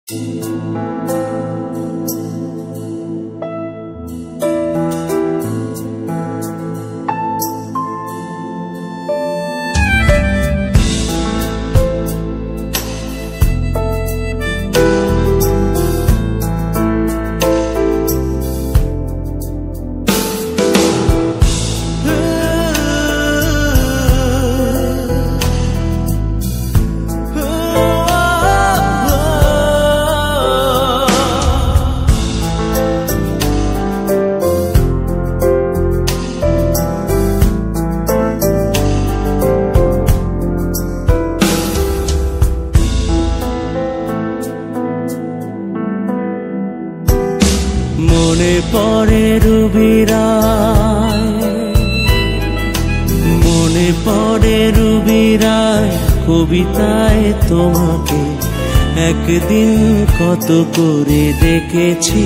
মনে পড়ে রুবিরায়, মনে পড়ে রুবিরায় কবিতায় তোমাকে একদিন কত করে ডেকেছি।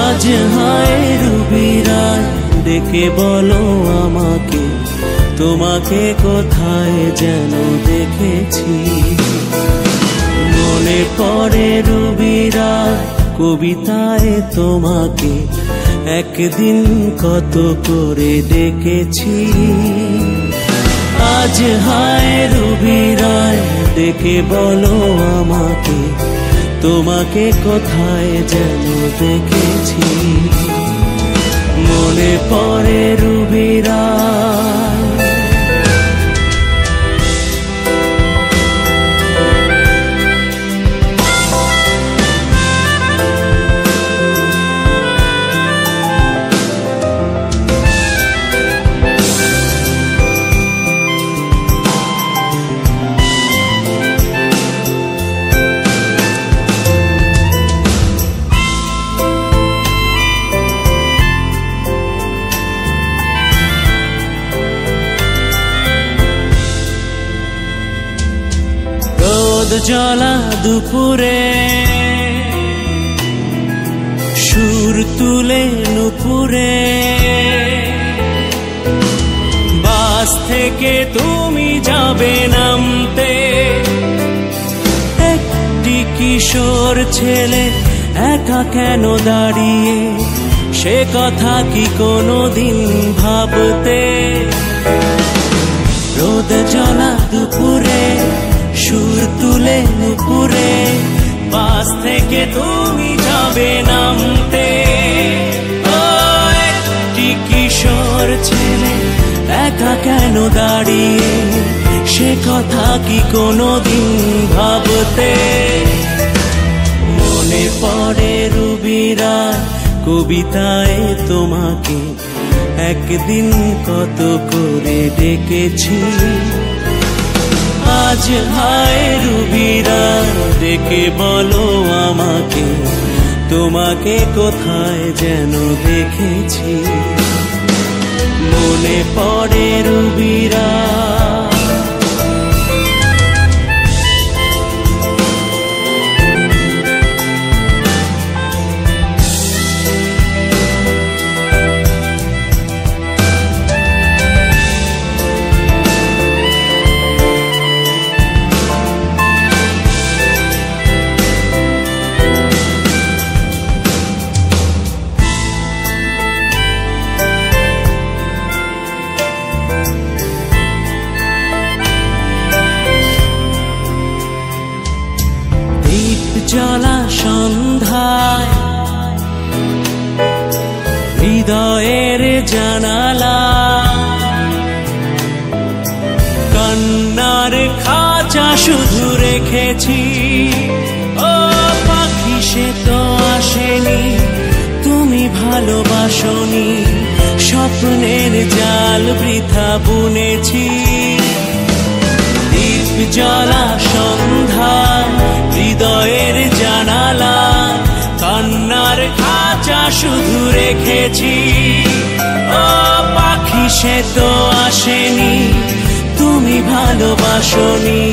আজ হায় রুবিরায় ডেকে বলো আমাকে, তোমাকে কোথায় যেন দেখেছি। মনে পড়ে রুবিরায় কবিতায় তোমাকে একদিন কত করে ডেকেছি। আজ হায় রুবিরায় ডেকে বলো আমাকে, তোমাকে কোথায় যেন দেখেছি। মনে পড়ে রুবিরায়, জ্বলা দুপুরে সুর তুলে নুপুরে, বাস থেকে তুমি যাবে নামতে। একটি কিশোর ছেলে একা কেন দাঁড়িয়ে, সে কথা কি কোনোদিন ভাবতে। রোদ জ্বলা দুপুরে সুর তুলে নুপুরে, বাস থেকে তুমি যাবে নামতে। একটি কিশোর ছেলে একা কেন দাঁড়িয়ে, সে কথা কি কোনোদিন ভাবতে। মনে পড়ে রুবিরায় কবিতায় তোমাকে একদিন কত করে ডেকেছি। আজ হায় রুবিরায় ডেকে বলো আমাকে, তোমাকে কোথায় যেন দেখেছি। মনে পড়ে রুবিরায়, জ্বলা সন্ধ্যায় হৃদয়ের জানালা, কান্নার খাঁচা শুধু রেখেছি। ও পাখি সে তো আসেনি, তুমি ভালোবাসনি, স্বপ্নের জাল বৃথা বুনেছি। দীপ জ্বলা সন্ধ্যায় হৃদয়ের জানালা, কান্নার খাঁচা শুধু রেখেছি। ও পাখি সে তো আসেনি, তুমি ভালোবাসনি,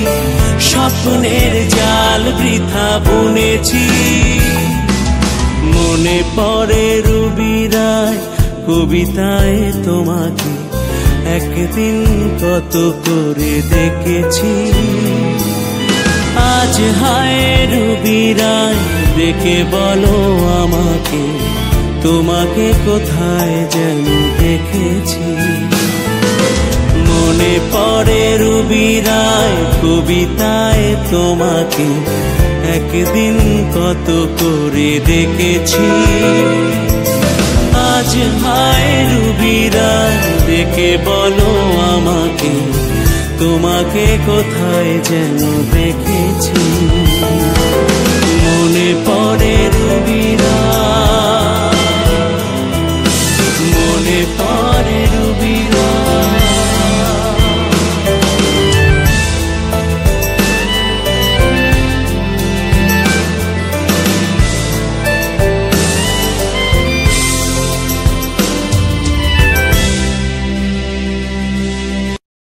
স্বপ্নের জাল বৃথা বুনেছি। মনে পড়ে রুবিরায় কবিতায় তোমাকে একদিন কত করে দেখেছি। আজ আজ হায় রুবি রায় দেখে বলো আমাকে, তোমাকে কোথায় যেন দেখেছি। মনে পড়ে রুবি রায় কবিতায় তোমাকে, একদিন কত করে ডেকেছি। আজ হায় রুবি রায় দেখে বলো আমাকে, তোমাকে কোথায় যেন দেখেছি। মনে পড়ে রুবি রায়।